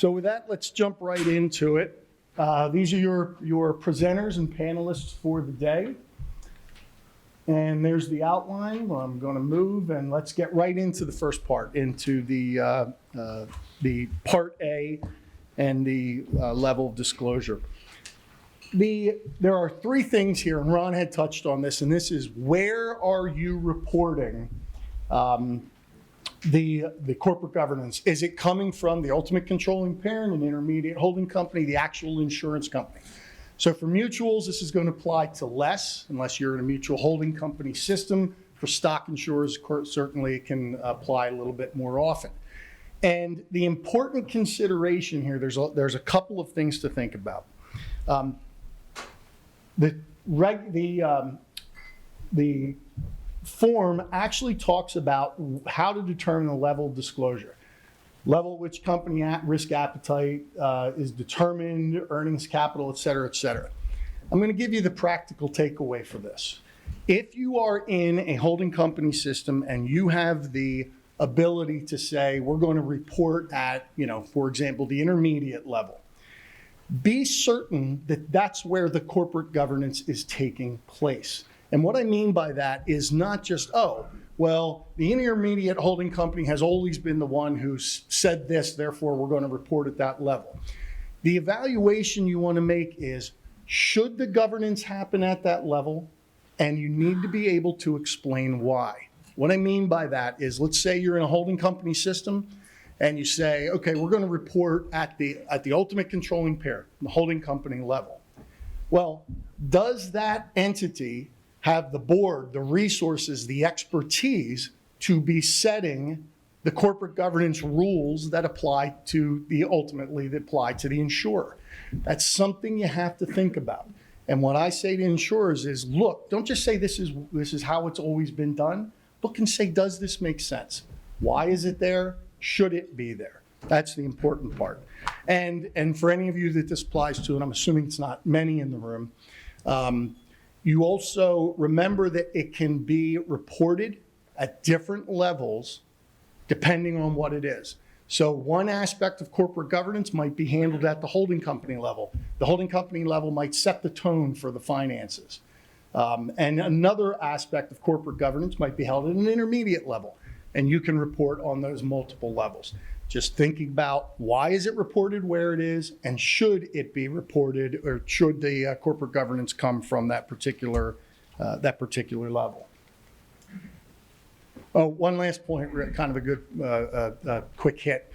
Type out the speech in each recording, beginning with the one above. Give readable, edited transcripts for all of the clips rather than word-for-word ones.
So with that, let's jump right into it. These are your presenters and panelists for the day. And there's the outline. Well, I'm going to move and let's get right into the first part, into the Part A and the level of disclosure. There are three things here, and Ron had touched on this, and this is where are you reporting the corporate governance? Is it coming from the ultimate controlling parent, an intermediate holding company, the actual insurance company? So for mutuals, this is going to apply to less, unless you're in a mutual holding company system. For stock insurers, certainly it can apply a little bit more often. And the important consideration here, there's a couple of things to think about. The form actually talks about how to determine the level of disclosure. Level at which company risk appetite is determined, earnings, capital, et cetera, et cetera. I'm going to give you the practical takeaway for this. If you are in a holding company system and you have the ability to say, we're going to report at, for example, the intermediate level, be certain that that's where the corporate governance is taking place. And what I mean by that is not just, the intermediate holding company has always been the one who's said this, therefore we're going to report at that level. The evaluation you want to make is, should the governance happen at that level? And you need to be able to explain why. What I mean by that is, let's say you're in a holding company system and you say, okay, we're going to report at the ultimate controlling parent, the holding company level. Well, does that entity have the board, the resources, the expertise to be setting the corporate governance rules that apply to the insurer? That's something you have to think about. And what I say to insurers is, look, don't just say this is how it's always been done. Look and say, does this make sense? Why is it there? Should it be there? That's the important part. And for any of you that this applies to, and I'm assuming it's not many in the room, you also remember that it can be reported at different levels depending on what it is. So one aspect of corporate governance might be handled at the holding company level. The holding company level might set the tone for the finances. And another aspect of corporate governance might be held at an intermediate level. And you can report on those multiple levels. Just thinking about why is it reported where it is, and should it be reported, or should the corporate governance come from that particular level. Oh, one last point, kind of a good quick hit.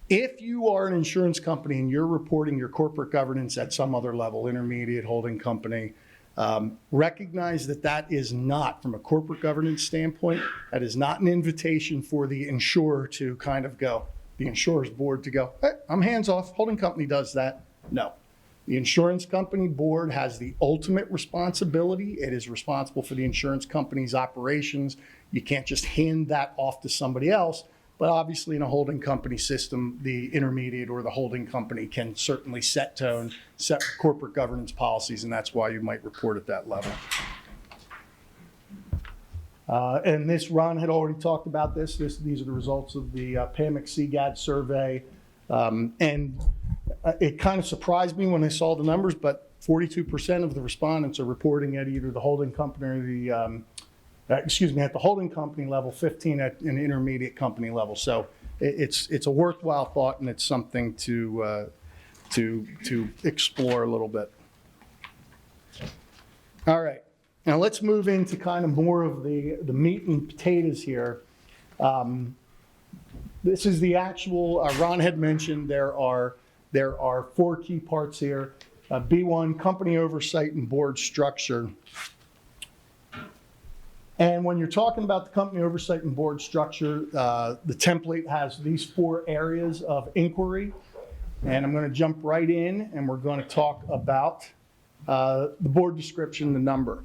If you are an insurance company and you're reporting your corporate governance at some other level, intermediate holding company, recognize that is not, from a corporate governance standpoint, that is not an invitation for the insurer to kind of go, the insurer's board to go, hey, I'm hands off, holding company does that. No. The insurance company board has the ultimate responsibility. It is responsible for the insurance company's operations. You can't just hand that off to somebody else. But obviously in a holding company system, the intermediate or the holding company can certainly set tone, set corporate governance policies, and that's why you might report at that level. And this, Ron had already talked about this. These are the results of the PAMIC-CGAD survey. And it kind of surprised me when I saw the numbers, but 42% of the respondents are reporting at either the holding company or the at the holding company level, 15 at an intermediate company level. So it's a worthwhile thought, and it's something to explore a little bit. All right, now let's move into kind of more of the meat and potatoes here. This is the actual, Ron had mentioned there are 4 key parts here. B1, company oversight and board structure. And when you're talking about the company oversight and board structure, the template has these 4 areas of inquiry. And I'm going to jump right in, and we're going to talk about the board description, the number.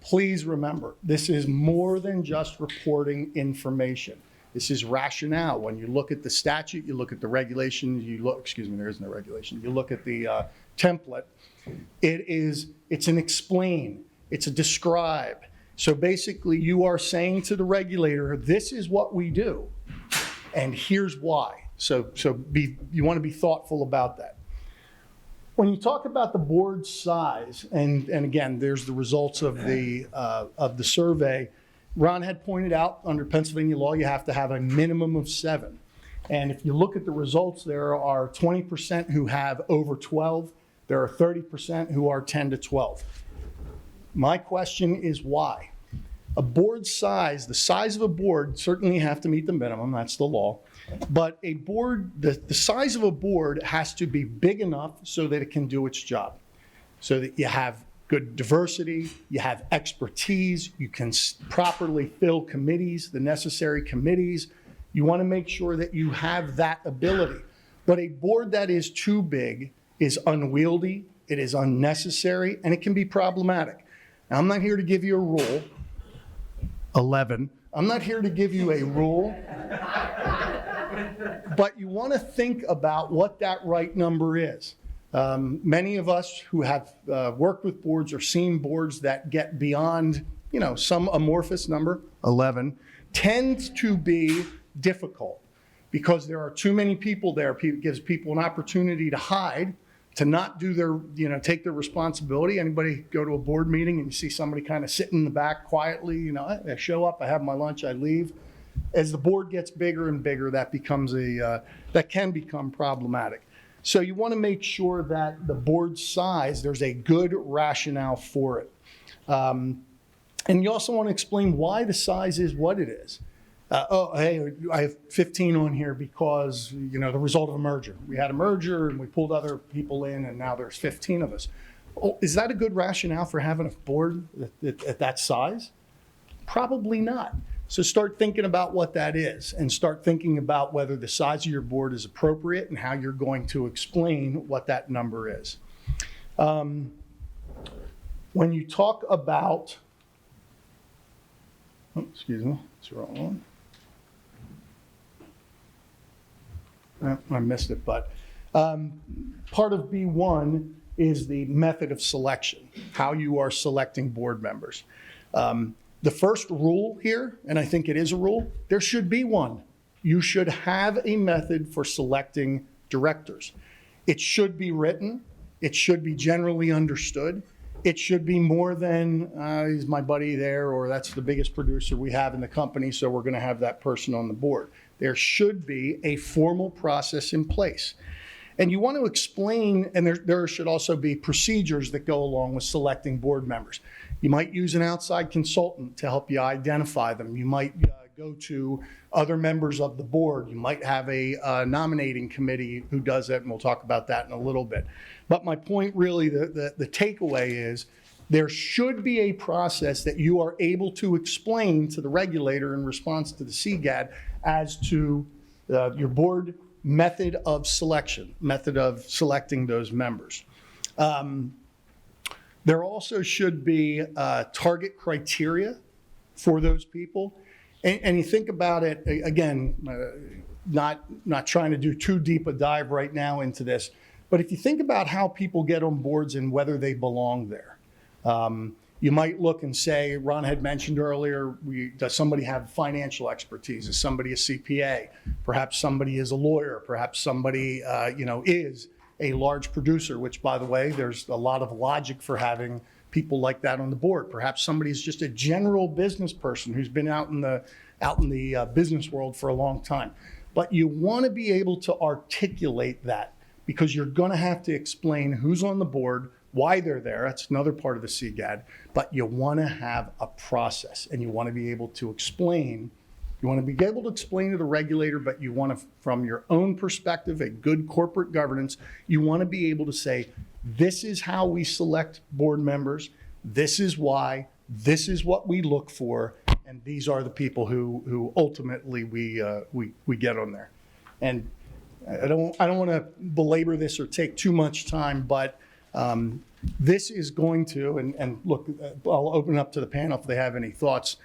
Please remember, this is more than just reporting information. This is rationale. When you look at the statute, you look at the regulations, there isn't a regulation. You look at the template. It's an explain, it's a describe. So basically you are saying to the regulator, this is what we do. And here's why. So you want to be thoughtful about that. When you talk about the board size, and again, there's the results of the survey, Ron had pointed out under Pennsylvania law, you have to have a minimum of 7. And if you look at the results, there are 20% who have over 12. There are 30% who are 10 to 12. My question is why? A board size, the size of a board, certainly have to meet the minimum, that's the law. But a board, the size of a board has to be big enough so that it can do its job. So that you have good diversity, you have expertise, you can properly fill committees, the necessary committees. You want to make sure that you have that ability. But a board that is too big is unwieldy, it is unnecessary, and it can be problematic. Now, I'm not here to give you a rule, 11. I'm not here to give you a rule, but you want to think about what that right number is. Many of us who have worked with boards or seen boards that get beyond, some amorphous number, 11, tends to be difficult because there are too many people there. It gives people an opportunity to hide, to not do their, take their responsibility. Anybody go to a board meeting and you see somebody kind of sitting in the back quietly, I show up, I have my lunch, I leave. As the board gets bigger and bigger, that can become problematic. So you want to make sure that the board size, there's a good rationale for it. And you also want to explain why the size is what it is. Hey, I have 15 on here because, the result of a merger. We had a merger and we pulled other people in and now there's 15 of us. Oh, is that a good rationale for having a board at that size? Probably not. So start thinking about what that is and start thinking about whether the size of your board is appropriate and how you're going to explain what that number is. When you talk about, excuse me, it's the wrong one. I missed it, but part of B1 is the method of selection, how you are selecting board members. The first rule here, and I think it is a rule, there should be one. You should have a method for selecting directors. It should be written. It should be generally understood. It should be more than, he's my buddy there, or that's the biggest producer we have in the company, so we're going to have that person on the board. There should be a formal process in place. And you want to explain, and there should also be procedures that go along with selecting board members. You might use an outside consultant to help you identify them. You might go to other members of the board. You might have a nominating committee who does it, and we'll talk about that in a little bit. But my point really, the takeaway is there should be a process that you are able to explain to the regulator in response to the CGAD as to your board method of selection, method of selecting those members. There also should be target criteria for those people. And you think about it, again, not trying to do too deep a dive right now into this, but if you think about how people get on boards and whether they belong there, you might look and say, Ron had mentioned earlier, does somebody have financial expertise? Is somebody a CPA? Perhaps somebody is a lawyer. Perhaps somebody is a large producer, which, by the way, there's a lot of logic for having people like that on the board. Perhaps somebody's just a general business person who's been out in the business world for a long time. But you want to be able to articulate that because you're going to have to explain who's on the board, why they're there. That's another part of the CGAD. But you want to have a process, and you want to be able to explain. You want to be able to explain to the regulator, but you want to, from your own perspective, a good corporate governance, you want to be able to say, this is how we select board members, this is why, this is what we look for, and these are the people who ultimately we get on there. And I don't want to belabor this or take too much time, but this is going to, and look, I'll open up to the panel if they have any thoughts.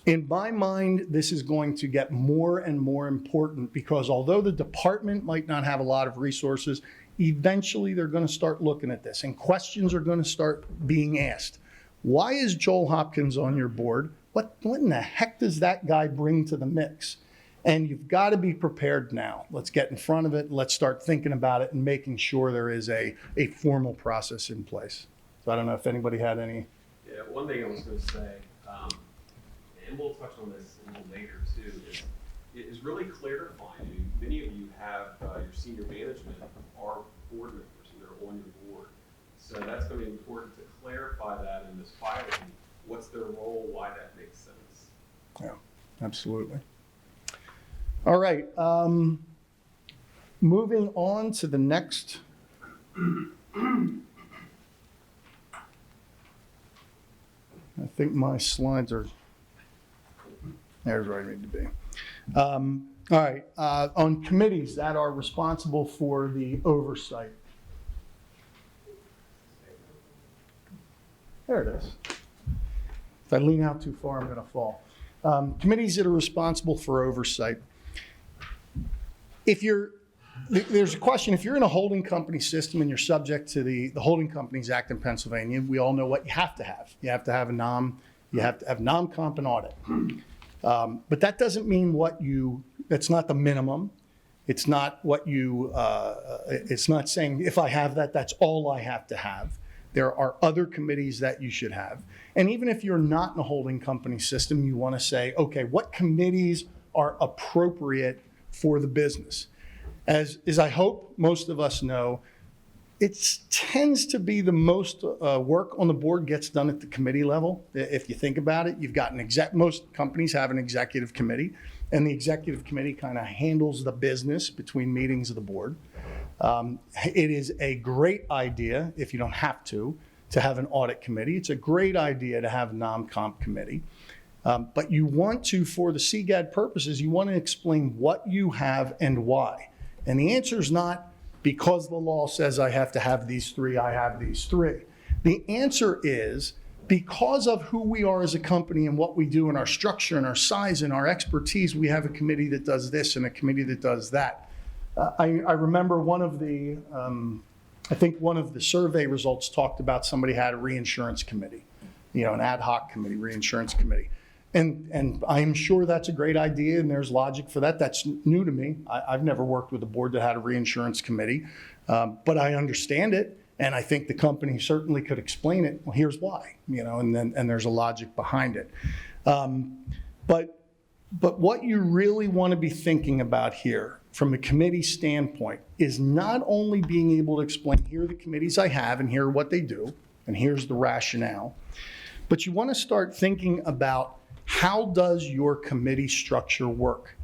In my mind, this is going to get more and more important because although the department might not have a lot of resources, eventually they're going to start looking at this and questions are going to start being asked. Why is Joel Hopkins on your board? What in the heck does that guy bring to the mix? And you've got to be prepared now. Let's get in front of it. Let's start thinking about it and making sure there is a formal process in place. So I don't know if anybody had any. Yeah, one thing I was going to say, and we'll touch on this a little later too, is really clarifying. I mean, many of you have your senior management are board members and they're on your board. So that's going to be important to clarify that in this filing. What's their role? Why that makes sense. Yeah, absolutely. All right. Moving on to the next. I think my slides are, there's where I need to be. All right, on committees that are responsible for the oversight. There it is. If I lean out too far, I'm going to fall. Committees that are responsible for oversight. There's a question, if you're in a holding company system and you're subject to the Holding Companies Act in Pennsylvania, we all know what you have to have. You have to have non-comp and audit. But that doesn't mean that's not the minimum. It's not it's not saying if I have that, that's all I have to have. There are other committees that you should have. And even if you're not in a holding company system, you want to say, okay, what committees are appropriate for the business? As I hope most of us know, it tends to be the most work on the board gets done at the committee level. If you think about it, you've got most companies have an executive committee, and the executive committee kind of handles the business between meetings of the board. It is a great idea, if you don't have to have an audit committee. It's a great idea to have a non-comp committee. But you want to, for the CGAD purposes, you want to explain what you have and why. And the answer is not because the law says I have to have these three, I have these three. The answer is because of who we are as a company and what we do and our structure and our size and our expertise, we have a committee that does this and a committee that does that. I remember one of the survey results talked about somebody had a reinsurance committee, an ad hoc committee, reinsurance committee. And I'm sure that's a great idea and there's logic for that. That's new to me. I've never worked with a board that had a reinsurance committee, but I understand it. And I think the company certainly could explain it. Well, here's why, and there's a logic behind it. But what you really want to be thinking about here from a committee standpoint is not only being able to explain, here are the committees I have and here are what they do, and here's the rationale, but you want to start thinking about how does your committee structure work?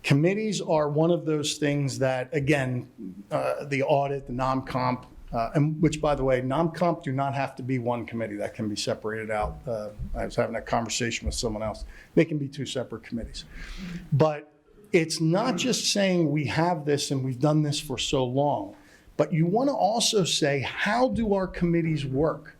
Committees are one of those things that, again, the audit, the non-comp, and which, by the way, non-comp do not have to be one committee. That can be separated out. I was having that conversation with someone else. They can be two separate committees. But it's not just saying we have this and we've done this for so long, but you want to also say, how do our committees work?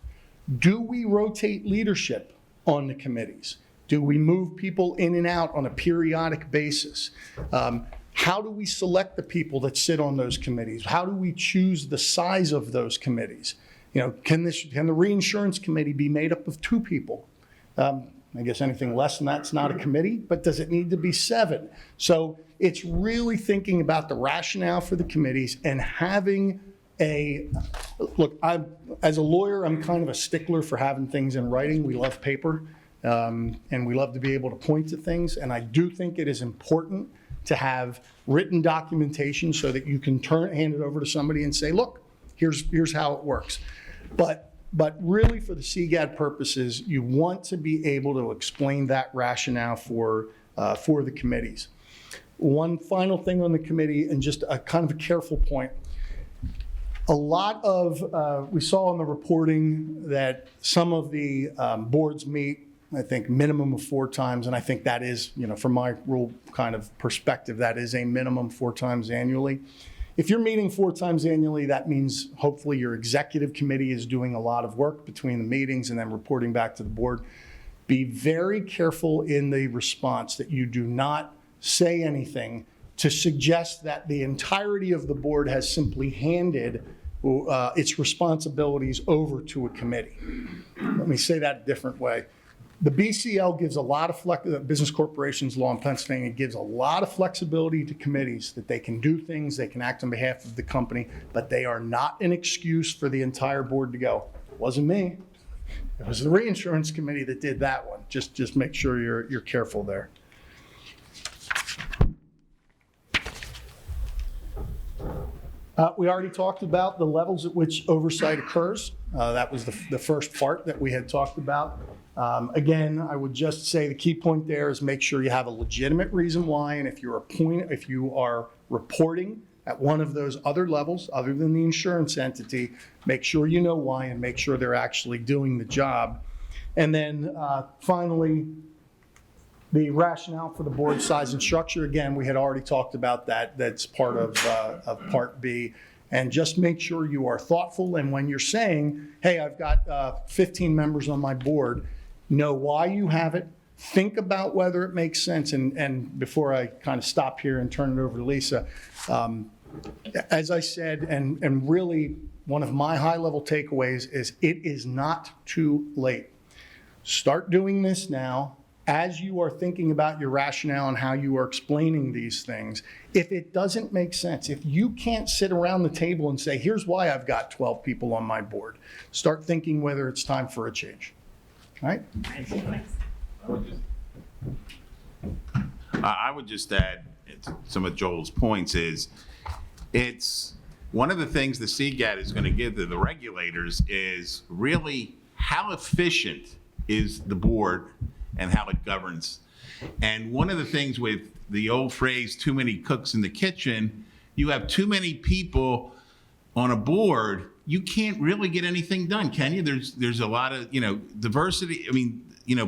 Do we rotate leadership on the committees? Do we move people in and out on a periodic basis? How do we select the people that sit on those committees? How do we choose the size of those committees? Can the reinsurance committee be made up of 2 people? I guess anything less than that's not a committee, but does it need to be 7? So it's really thinking about the rationale for the committees and having look, as a lawyer, I'm kind of a stickler for having things in writing. We love paper. And we love to be able to point to things. And I do think it is important to have written documentation so that you can hand it over to somebody and say, look, here's how it works. But really for the CGAD purposes, you want to be able to explain that rationale for the committees. One final thing on the committee, and just a kind of a careful point. A lot of, we saw in the reporting that some of the boards meet, I think, minimum of 4 times, and I think that is, from my rule kind of perspective, that is a minimum 4 times annually. If you're meeting 4 times annually, that means hopefully your executive committee is doing a lot of work between the meetings and then reporting back to the board. Be very careful in the response that you do not say anything to suggest that the entirety of the board has simply handed its responsibilities over to a committee. Let me say that a different way. The BCL gives a lot of Business Corporations Law in Pennsylvania gives a lot of flexibility to committees that they can do things, they can act on behalf of the company, but they are not an excuse for the entire board to go. It wasn't me. It was the Reinsurance Committee that did that one. Just make sure you're careful there. We already talked about the levels at which oversight occurs. That was the first part that we had talked about. Again, I would just say the key point there is make sure you have a legitimate reason why, and if you are reporting at one of those other levels other than the insurance entity, make sure you know why and make sure they're actually doing the job. And then finally, the rationale for the board size and structure. Again, we had already talked about that. That's part of Part B. And just make sure you are thoughtful. And when you're saying, hey, I've got 15 members on my board, know why you have it. Think about whether it makes sense. And before I kind of stop here and turn it over to Lisa, as I said, and really one of my high-level takeaways is it is not too late. Start doing this now. As you are thinking about your rationale and how you are explaining these things, if it doesn't make sense, if you can't sit around the table and say, here's why I've got 12 people on my board, start thinking whether it's time for a change. All right? I would just add some of Joel's points is it's one of the things the CGAT is going to give to the regulators is really how efficient is the board and how it governs. And one of the things with the old phrase, too many cooks in the kitchen, you have too many people on a board, you can't really get anything done, can you? There's a lot of, diversity. I mean,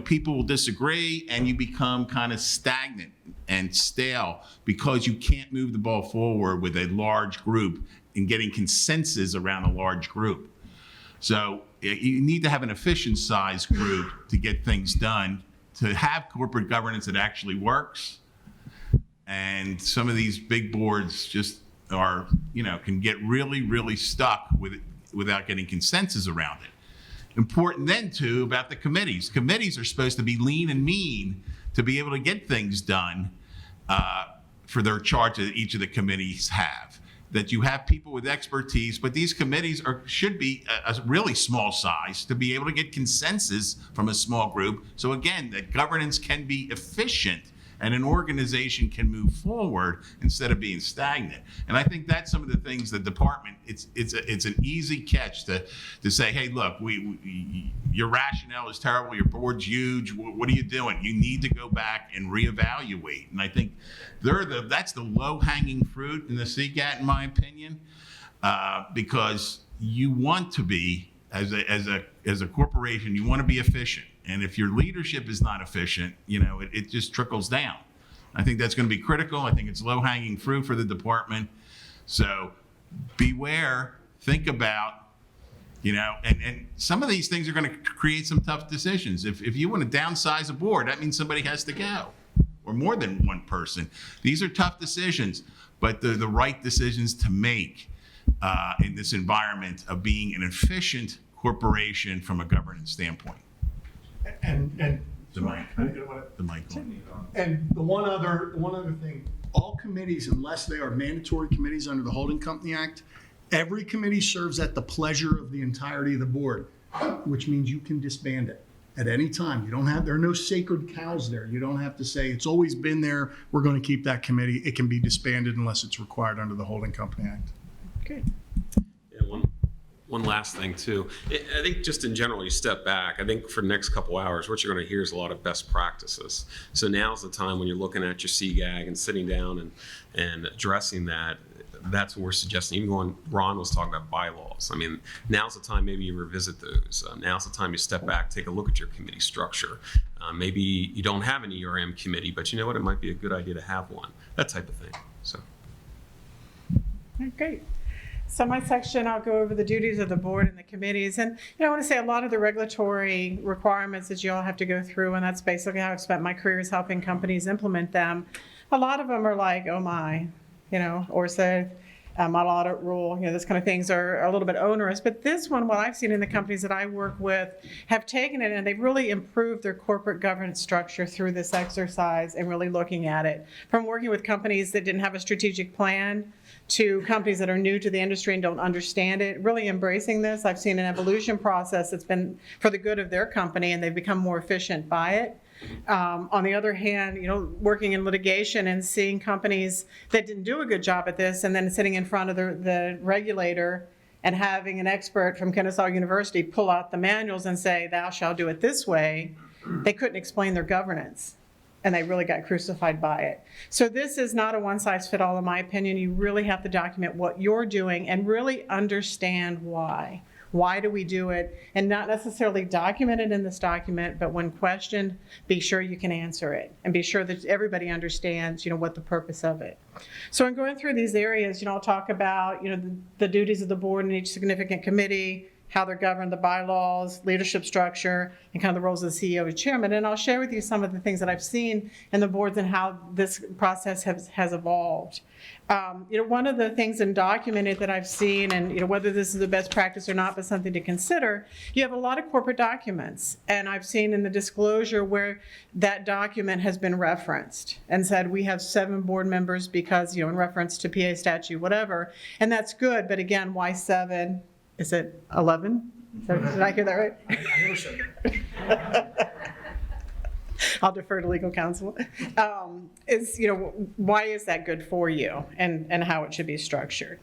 people will disagree and you become kind of stagnant and stale because you can't move the ball forward with a large group and getting consensus around a large group. So you need to have an efficient size group to get things done, to have corporate governance that actually works. And some of these big boards just are, can get really, really stuck with it without getting consensus around it. Important then too about the committees. Committees are supposed to be lean and mean to be able to get things done for their charge that each of the committees have. That you have people with expertise, but these committees should be a really small size to be able to get consensus from a small group. So again, that governance can be efficient and an organization can move forward instead of being stagnant. And I think that's some of the things the department, it's an easy catch to say, hey, look, your rationale is terrible, your board's huge, what are you doing? You need to go back and reevaluate. And I think that's the low-hanging fruit in the CGAT, in my opinion, because you want to be, as a corporation, you want to be efficient. And if your leadership is not efficient, it just trickles down. I think that's going to be critical. I think it's low-hanging fruit for the department. So beware, think about, and some of these things are going to create some tough decisions. If you want to downsize a board, that means somebody has to go, or more than one person. These are tough decisions, but they're the right decisions to make in this environment of being an efficient corporation from a governance standpoint. And The mic. The mic on. And the one other thing, all committees, unless they are mandatory committees under the Holding Company Act, every committee serves at the pleasure of the entirety of the board, which means you can disband it at any time. There are no sacred cows there. You don't have to say, it's always been there, we're going to keep that committee. It can be disbanded unless it's required under the Holding Company Act. Okay. Yeah, one last thing too. I think just in general, you step back. I think for the next couple hours, what you're going to hear is a lot of best practices. So now's the time when you're looking at your CGAG and sitting down and addressing that. That's what we're suggesting. Even when Ron was talking about bylaws, I mean, now's the time maybe you revisit those. Now's the time you step back, take a look at your committee structure. Maybe you don't have an ERM committee, but you know what? It might be a good idea to have one. That type of thing. So. Great. So my section, I'll go over the duties of the board and the committees. And I want to say a lot of the regulatory requirements that you all have to go through, and that's basically how I've spent my career, is helping companies implement them. A lot of them are like, oh my, or so model audit rule, those kind of things are a little bit onerous. But this one, what I've seen in the companies that I work with, have taken it and they've really improved their corporate governance structure through this exercise and really looking at it. From working with companies that didn't have a strategic plan to companies that are new to the industry and don't understand it, really embracing this. I've seen an evolution process that's been for the good of their company, and they've become more efficient by it. On the other hand, working in litigation and seeing companies that didn't do a good job at this, and then sitting in front of the regulator and having an expert from Kennesaw University pull out the manuals and say, thou shalt do it this way, they couldn't explain their governance. And they really got crucified by it. So this is not a one-size-fits-all, in my opinion. You really have to document what you're doing and really understand why. Why do we do it? And not necessarily document it in this document, but when questioned, be sure you can answer it and be sure that everybody understands, what the purpose of it. So in going through these areas, I'll talk about, the duties of the board in each significant committee, how they're governed, the bylaws, leadership structure, and kind of the roles of the CEO and chairman. And I'll share with you some of the things that I've seen in the boards and how this process has evolved. One of the things in documented that I've seen, and whether this is the best practice or not, but something to consider, you have a lot of corporate documents. And I've seen in the disclosure where that document has been referenced and said, we have 7 board members because, in reference to PA statute, whatever. And that's good, but again, why 7? Is it 11? Did I hear that right? I never said that. I'll defer to legal counsel. Why is that good for you and how it should be structured?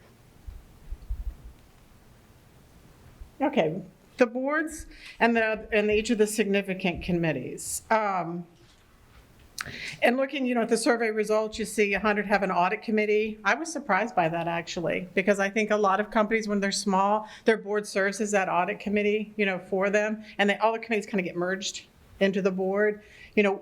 Okay, the boards and each of the significant committees. And looking, at the survey results, you see 100 have an audit committee. I was surprised by that, actually, because I think a lot of companies, when they're small, their board serves as that audit committee, for them, and all the committees kind of get merged into the board.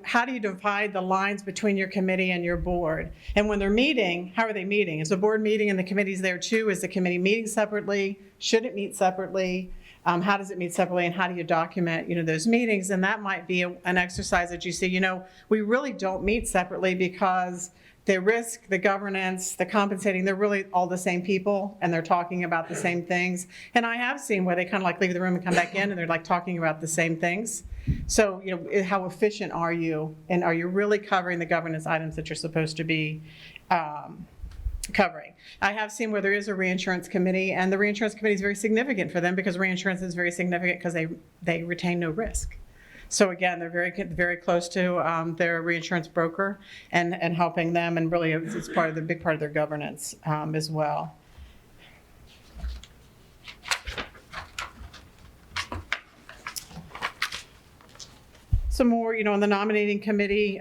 How do you divide the lines between your committee and your board? And when they're meeting, how are they meeting? Is the board meeting and the committee's there too? Is the committee meeting separately? Should it meet separately? How does it meet separately, and how do you document, those meetings? And that might be an exercise that you see, we really don't meet separately because the risk, the governance, the compensating, they're really all the same people and they're talking about the same things. And I have seen where they kind of leave the room and come back in and they're talking about the same things. So, how efficient are you? And are you really covering the governance items that you're supposed to be covering? I have seen where there is a reinsurance committee, and the reinsurance committee is very significant for them because reinsurance is very significant because they retain no risk. So again, they're very close to their reinsurance broker and helping them, and really it's a big part of their governance as well. Some more, on the nominating committee,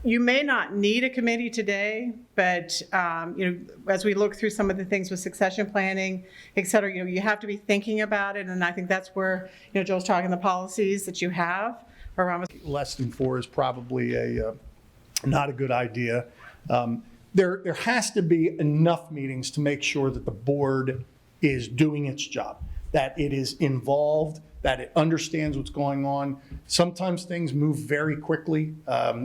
you may not need a committee today, but as we look through some of the things with succession planning, et cetera, you have to be thinking about it. And I think that's where, Joel's talking the policies that you have around. Less than 4 is probably not a good idea. There has to be enough meetings to make sure that the board is doing its job, that it is involved, that it understands what's going on. Sometimes things move very quickly.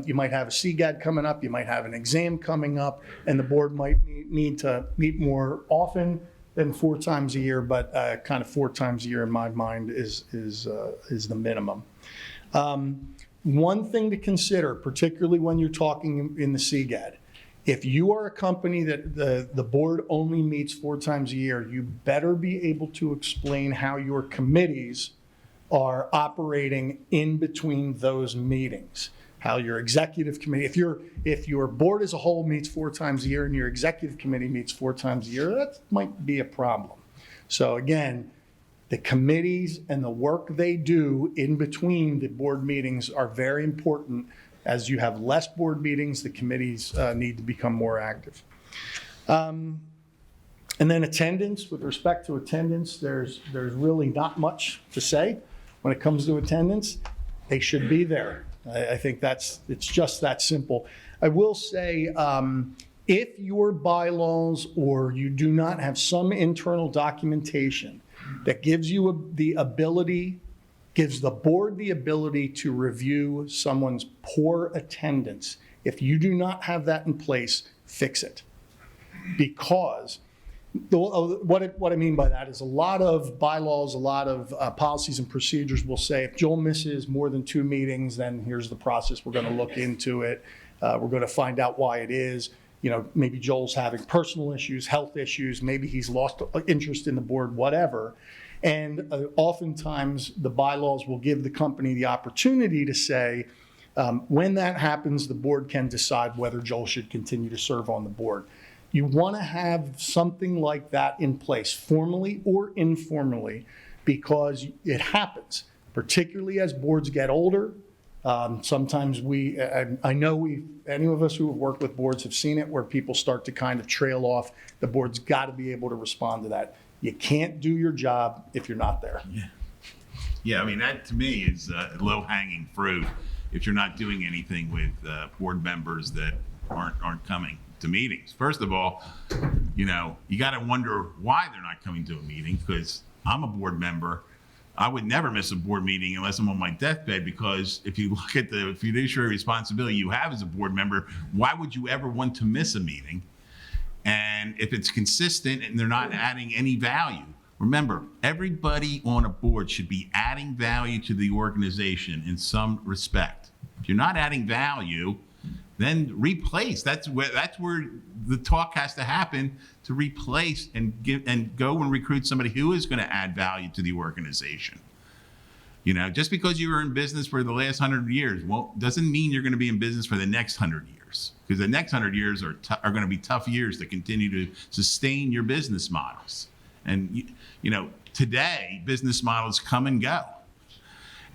You might have a CGAD coming up, you might have an exam coming up, and the board might need to meet more often than 4 times a year, but kind of 4 times a year in my mind is the minimum. One thing to consider, particularly when you're talking in the CGAD, if you are a company that the board only meets 4 times a year, you better be able to explain how your committees are operating in between those meetings. How your executive committee, if your board as a whole meets 4 times a year and your executive committee meets 4 times a year, that might be a problem. So again, the committees and the work they do in between the board meetings are very important. As you have less board meetings, the committees need to become more active. And then attendance, with respect to attendance, there's really not much to say when it comes to attendance. They should be there. I think it's just that simple. I will say, if your bylaws or you do not have some internal documentation that gives you gives the board the ability to review someone's poor attendance, if you do not have that in place, fix it. because what I mean by that is a lot of bylaws, a lot of policies and procedures will say if Joel misses more than 2 meetings, then here's the process. We're going to look into it. We're going to find out why it is. Maybe Joel's having personal issues, health issues. Maybe he's lost interest in the board, whatever. And oftentimes the bylaws will give the company the opportunity to say, when that happens, the board can decide whether Joel should continue to serve on the board. You want to have something like that in place, formally or informally, because it happens, particularly as boards get older. Sometimes I know any of us who have worked with boards have seen it, where people start to kind of trail off. The board's got to be able to respond to that. You can't do your job if you're not there. Yeah, I mean, that to me is low-hanging fruit if you're not doing anything with board members that aren't coming to meetings. First of all, you got to wonder why they're not coming to a meeting, because I'm a board member. I would never miss a board meeting unless I'm on my deathbed, because if you look at the fiduciary responsibility you have as a board member, why would you ever want to miss a meeting? And if it's consistent and they're not adding any value, remember, everybody on a board should be adding value to the organization in some respect. If you're not adding value, then replace. That's where the talk has to happen, to replace and go and recruit somebody who is going to add value to the organization. Just because you were in business for the last 100 years, doesn't mean you're going to be in business for the next 100 years, because the next 100 years are going to be tough years to continue to sustain your business models. And today business models come and go,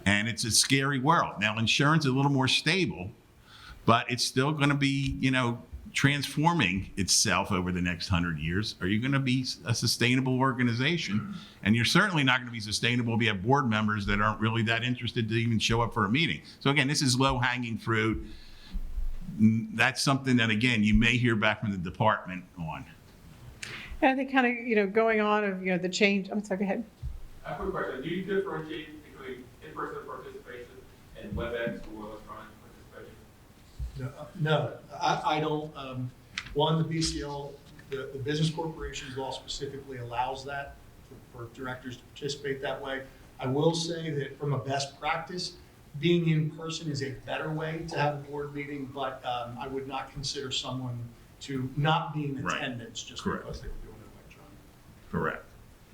and it's a scary world. Now, insurance is a little more stable, but it's still going to be, transforming itself over the next 100 years. Are you going to be a sustainable organization? And you're certainly not going to be sustainable if you have board members that aren't really that interested to even show up for a meeting. So again, this is low-hanging fruit. That's something that, again, you may hear back from the department on. And I think kind of, going on of, the change. I'm sorry, go ahead. I have a quick question. Do you differentiate between in-person participation and WebEx or electronic participation? No, I don't. One, the BCL, the Business Corporations Law specifically allows that for directors to participate that way. I will say that from a best practice, being in person is a better way to have a board meeting, but I would not consider someone to not be in attendance just because they were doing it electronic. Correct.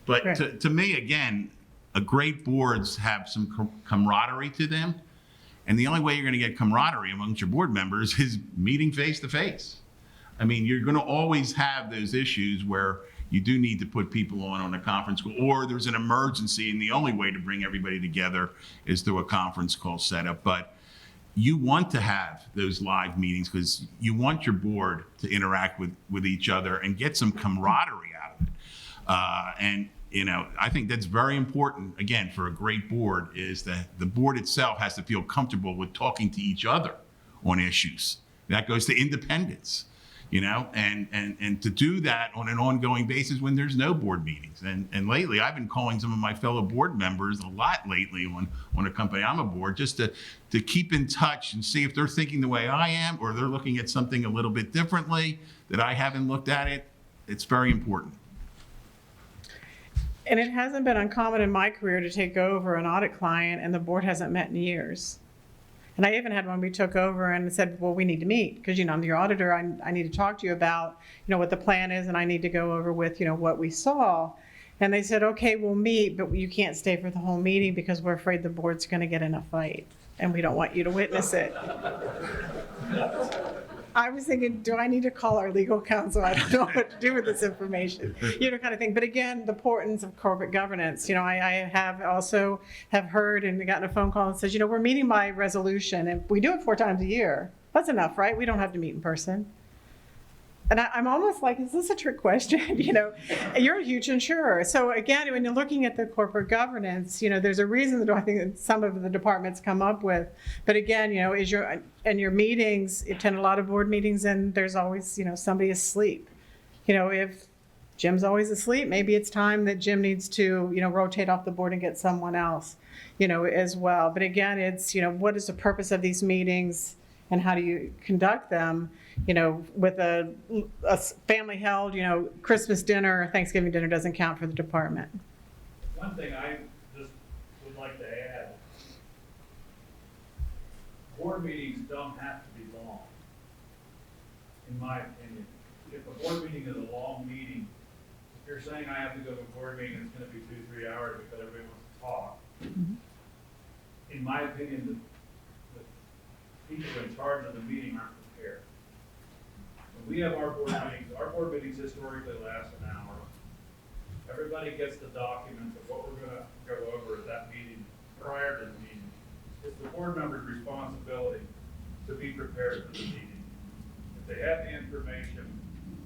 But to me, again, a great boards have some camaraderie to them. And the only way you're going to get camaraderie amongst your board members is meeting face to face. I mean, you're going to always have those issues where you do need to put people on a conference call, or there's an emergency, and the only way to bring everybody together is through a conference call setup. But you want to have those live meetings because you want your board to interact with each other and get some camaraderie out of it. And I think that's very important, again, for a great board, is that the board itself has to feel comfortable with talking to each other on issues. That goes to independence, and to do that on an ongoing basis when there's no board meetings. And lately, I've been calling some of my fellow board members a lot lately on a company I'm aboard, just to keep in touch and see if they're thinking the way I am, or they're looking at something a little bit differently that I haven't looked at it. It's very important. And it hasn't been uncommon in my career to take over an audit client and the board hasn't met in years. And I even had one we took over and said, well, we need to meet because, I'm your auditor. I need to talk to you about, what the plan is, and I need to go over with, what we saw. And they said, okay, we'll meet, but you can't stay for the whole meeting because we're afraid the board's going to get in a fight and we don't want you to witness it. I was thinking, do I need to call our legal counsel? I don't know what to do with this information, kind of thing. But again, the importance of corporate governance. I have also heard and gotten a phone call that says, we're meeting by resolution and we do it 4 times a year. That's enough, right? We don't have to meet in person. And I'm almost like, is this a trick question? You're a huge insurer. So again, when you're looking at the corporate governance, there's a reason that I think that some of the departments come up with. But again, is your meetings, you attend a lot of board meetings and there's always, somebody asleep. If Jim's always asleep, maybe it's time that Jim needs to, rotate off the board and get someone else, as well. But again, it's, what is the purpose of these meetings? and how do you conduct them, with a family held, Christmas dinner or Thanksgiving dinner doesn't count for the department. One thing I just would like to add, board meetings don't have to be long, in my opinion. If a board meeting is a long meeting, if you're saying I have to go to a board meeting, it's gonna be 2-3 hours because everybody wants to talk. In my opinion, the people in charge of the meeting aren't prepared. When we have our board meetings historically last an hour. Everybody gets the documents of what we're gonna go over at that meeting prior to the meeting. It's the board member's responsibility to be prepared for the meeting. If they have the information,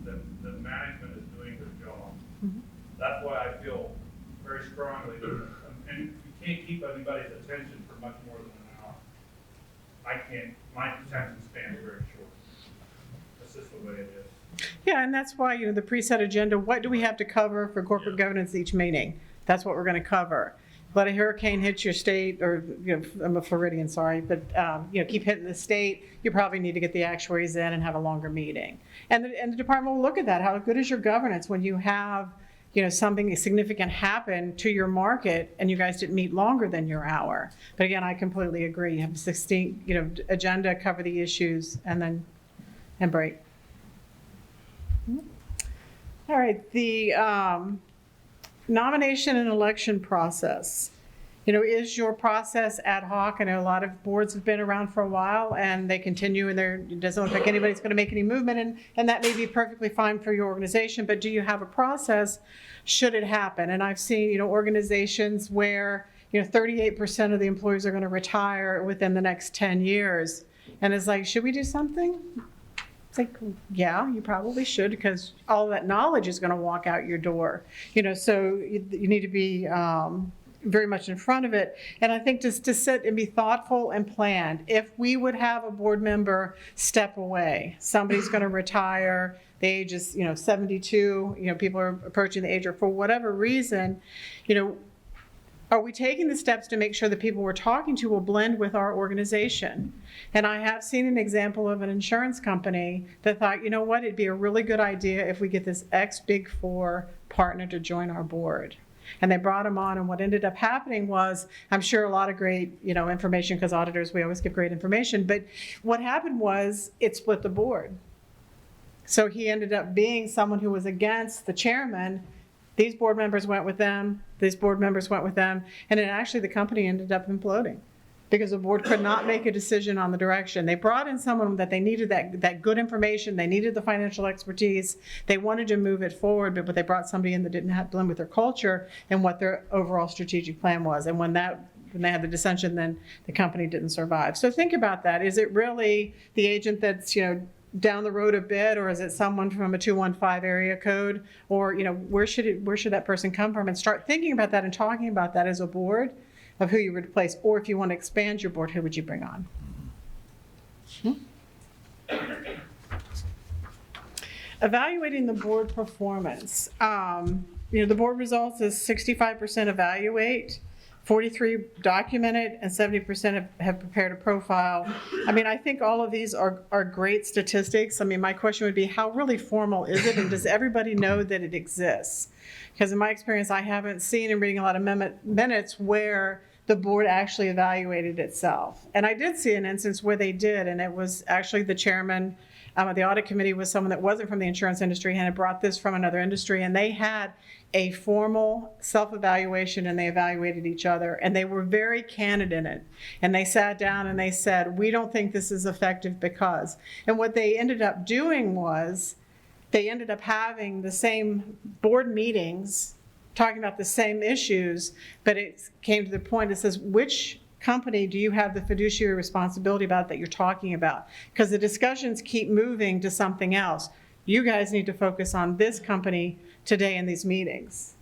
then the management is doing their job. That's why I feel very strongly that, and you can't keep anybody's attention for much more than an hour. I can't, my attention span is very short. That's just the way it is. Yeah, and that's why, the preset agenda, what do we have to cover for corporate governance each meeting? That's what we're going to cover. Let a hurricane hit your state, or, I'm a Floridian, sorry, but, keep hitting the state, you probably need to get the actuaries in and have a longer meeting. And the department will look at that. How good is your governance when you have, something significant happen to your market and you guys didn't meet longer than your hour? But again, I completely agree. You have a 16, agenda, cover the issues, and break. All right, the nomination and election process. Is your process ad hoc? I know a lot of boards have been around for a while and they continue, and it doesn't look like anybody's going to make any movement, and that may be perfectly fine for your organization, but do you have a process should it happen? And I've seen, organizations where, 38% of the employees are going to retire within the next 10 years. And it's like, should we do something? It's like, yeah, you probably should, because all that knowledge is going to walk out your door. So you need to be very much in front of it. And I think just to sit and be thoughtful and planned. If we would have a board member step away, somebody's going to retire, the age is 72, people are approaching the age, or for whatever reason, are we taking the steps to make sure the people we're talking to will blend with our organization? And I have seen an example of an insurance company that thought, what, it'd be a really good idea if we get this ex-Big Four partner to join our board. And they brought him on, and what ended up happening was, I'm sure a lot of great, information, because auditors, we always give great information, but what happened was it split the board. So he ended up being someone who was against the chairman. These board members went with them, these board members went with them, and then actually the company ended up imploding because the board could not make a decision on the direction. They brought in someone that they needed that good information, they needed the financial expertise, they wanted to move it forward, but they brought somebody in that didn't have to blend with their culture and what their overall strategic plan was. And when they had the dissension, then the company didn't survive. So think about that. Is it really the agent that's, down the road a bit, or is it someone from a 215 area code, or where should that person come from? And start thinking about that and talking about that as a board of who you would replace, or if you want to expand your board, who would you bring on? Evaluating the board performance. The board results is 65% evaluate, 43 documented, and 70% have prepared a profile. I think all of these are great statistics. My question would be, how really formal is it, and does everybody know that it exists? Because in my experience, I haven't seen in reading a lot of minutes where the board actually evaluated itself. And I did see an instance where they did, and it was actually the chairman of the Audit Committee was someone that wasn't from the insurance industry and had brought this from another industry, and they had a formal self-evaluation, and they evaluated each other, and they were very candid in it. And they sat down and they said, we don't think this is effective because. And what they ended up doing was they ended up having the same board meetings talking about the same issues, but it came to the point that says, which company do you have the fiduciary responsibility about that you're talking about? Because the discussions keep moving to something else. You guys need to focus on this company today in these meetings.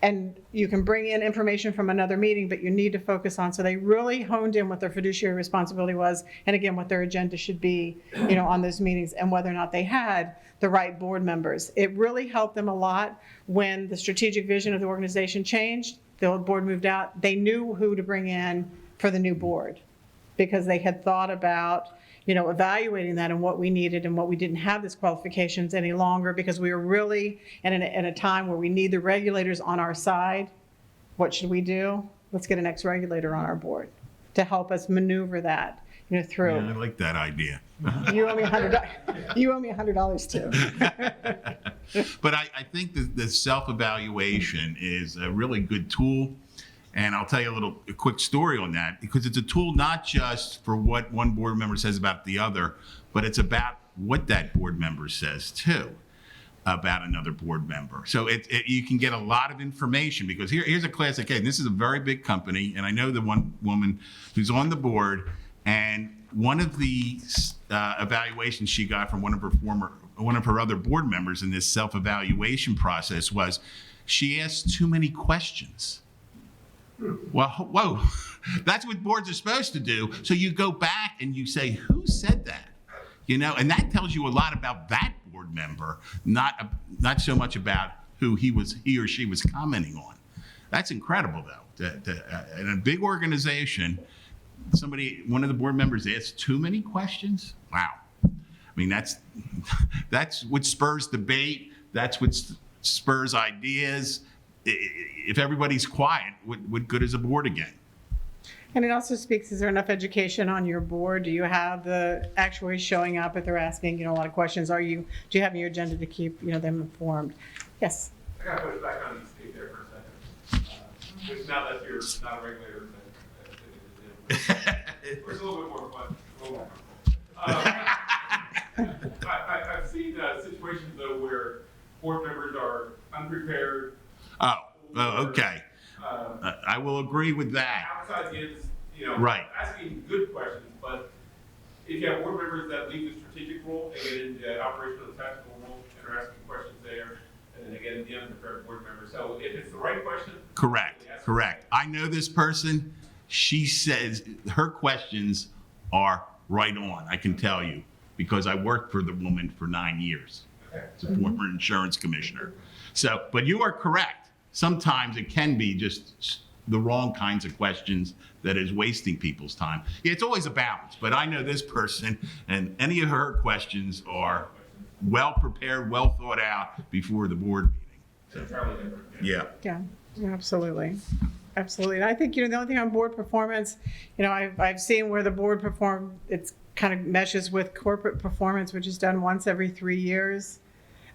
And you can bring in information from another meeting, but you need to focus on. So they really honed in what their fiduciary responsibility was, and again, what their agenda should be, on those meetings, and whether or not they had the right board members. It really helped them a lot when the strategic vision of the organization changed. The old board moved out. They knew who to bring in for the new board because they had thought about, evaluating that and what we needed and what we didn't have these qualifications any longer because we were really in a time where we need the regulators on our side. What should we do? Let's get an ex-regulator on our board to help us maneuver that, through. Yeah, I like that idea. You owe me $100. You owe me $100 too. But I think that the self-evaluation is a really good tool. And I'll tell you a quick story on that, because it's a tool not just for what one board member says about the other, but it's about what that board member says too about another board member. So you can get a lot of information, because here's a classic case. This is a very big company, and I know the one woman who's on the board, and one of the evaluations she got from one of her other board members in this self-evaluation process was she asked too many questions. Well, whoa, that's what boards are supposed to do. So you go back and you say, who said that? And that tells you a lot about that board member, not so much about who he or she was commenting on. That's incredible, though. In a big organization, one of the board members asked too many questions. Wow. I mean, that's what spurs debate. That's what spurs ideas. If everybody's quiet, what good is a board again? And it also speaks, is there enough education on your board? Do you have the actuaries showing up if they're asking, a lot of questions? Do you have your agenda to keep, them informed? Yes. I got to push back on the state there for a second. Which now that you're not a regulator, it's a little bit more fun. I've seen situations though where board members are unprepared. Oh, okay. I will agree with that. Outside is, Right. asking good questions, but if you have board members that leave the strategic role and get into the operational and tactical role and are asking questions there, and then again, the unprepared board member. So if it's the right question. Correct. I know this person. She says her questions are right on, I can tell you, because I worked for the woman for 9 years. As a former insurance commissioner. So, but you are correct. Sometimes it can be just the wrong kinds of questions that is wasting people's time. Yeah, it's always a balance, but I know this person, and any of her questions are well prepared, well thought out before the board meeting. So, yeah. Yeah, absolutely. Absolutely. And I think, the only thing on board performance, I've seen where the board it's kind of meshes with corporate performance, which is done once every 3 years.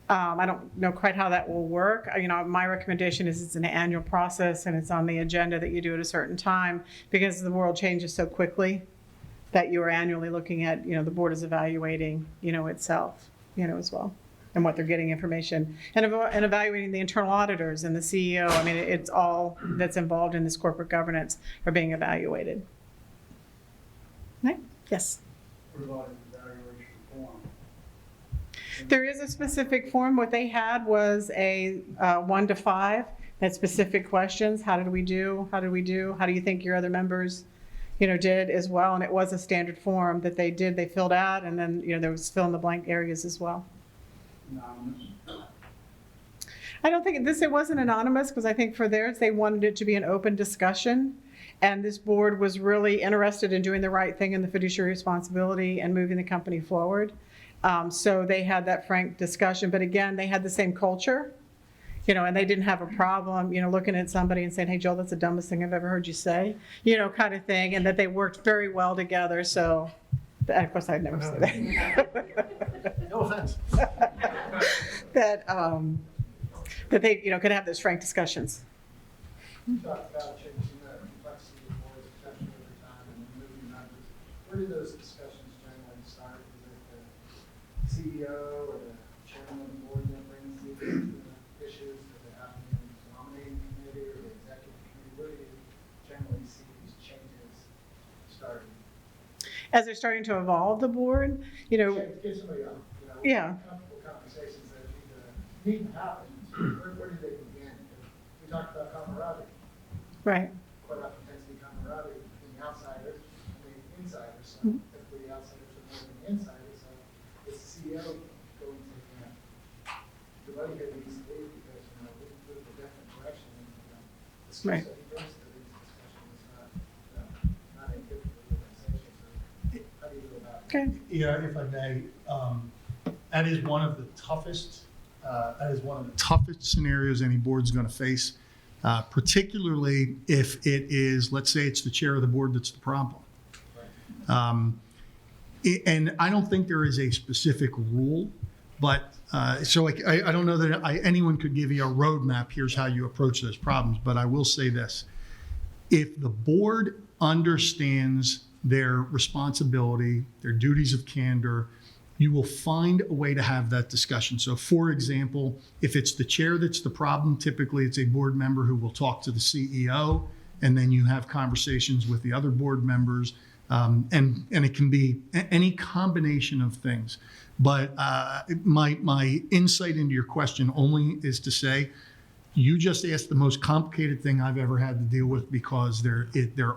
I don't know quite how that will work. My recommendation is it's an annual process and it's on the agenda that you do at a certain time, because the world changes so quickly that you are annually looking at, the board is evaluating, itself, as well, and what they're getting information and evaluating the internal auditors and the CEO. I mean, it's all that's involved in this corporate governance are being evaluated. Right? Yes. What about an evaluation form? There is a specific form. What they had was a 1 to 5, that specific questions. How did we do? How did we do? How do you think your other members, did as well? And it was a standard form that they did. They filled out, and then, there was fill in the blank areas as well. Anonymous? I don't think it wasn't anonymous, because I think for theirs, they wanted it to be an open discussion. And this board was really interested in doing the right thing in the fiduciary responsibility and moving the company forward. So they had that frank discussion, but again, they had the same culture, and they didn't have a problem, looking at somebody and saying, hey, Joel, that's the dumbest thing I've ever heard you say, kind of thing, and that they worked very well together. So, of course, I'd never say that. No offense. that they, could have those frank discussions. You talked about changing the complexity of boards potentially over time and moving members. Where do those discussions generally start? Is it the CEO or the chairman of the board that brings the issues? Does it happen in the nominating committee or the executive committee? Where do you generally see these changes starting? As they're starting to evolve the board, Get somebody up, Yeah. comfortable conversations that need to happen. Where do they begin? We talked about camaraderie. right. Quite often tends to be camaraderie between the outsiders and the insiders. So Mhm. typically the outsiders are more than the insiders. So is the CEO going to, the money that needs to leave because, we move a different direction and, the skill Right. set he brings to these discussions is not a typical organization. So how do you go about it? Okay. Yeah, if I may, that is one of the toughest scenarios any board's going to face, particularly if it is, let's say it's the chair of the board that's the problem. And I don't think there is a specific rule, but so I don't know that anyone could give you a roadmap, here's how you approach those problems, but I will say this. If the board understands their responsibility, their duties of candor, you will find a way to have that discussion. So for example, if it's the chair that's the problem, typically it's a board member who will talk to the CEO, and then you have conversations with the other board members. And it can be any combination of things. But my insight into your question only is to say, you just asked the most complicated thing I've ever had to deal with, because there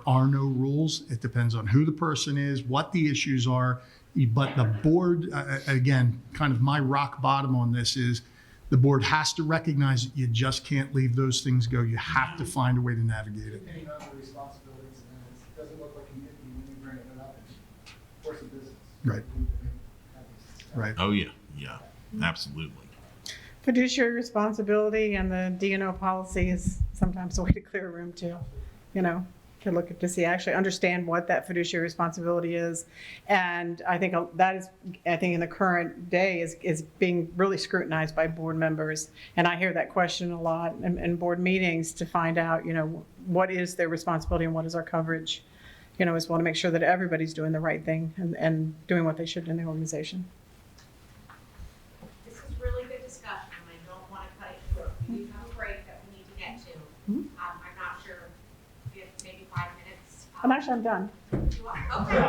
are no rules. It depends on who the person is, what the issues are. But the board, again, kind of my rock bottom on this is the board has to recognize that you just can't leave those things go. You have to find a way to navigate it. Depending on the responsibilities, and it doesn't look like you get when you bring it up in course of business. Right. Right. Oh, yeah, yeah, absolutely. Fiduciary responsibility and the D&O policy is sometimes a way to clear a room too, to look at, to see, actually understand what that fiduciary responsibility is. And I think that is, in the current day is being really scrutinized by board members. And I hear that question a lot in board meetings to find out, what is their responsibility and what is our coverage? As well, to make sure that everybody's doing the right thing and doing what they should in the organization. This is really good discussion, and I don't want to cut it short. We do have a break that we need to get to. I'm not sure if maybe 5 minutes. I'm done. Okay.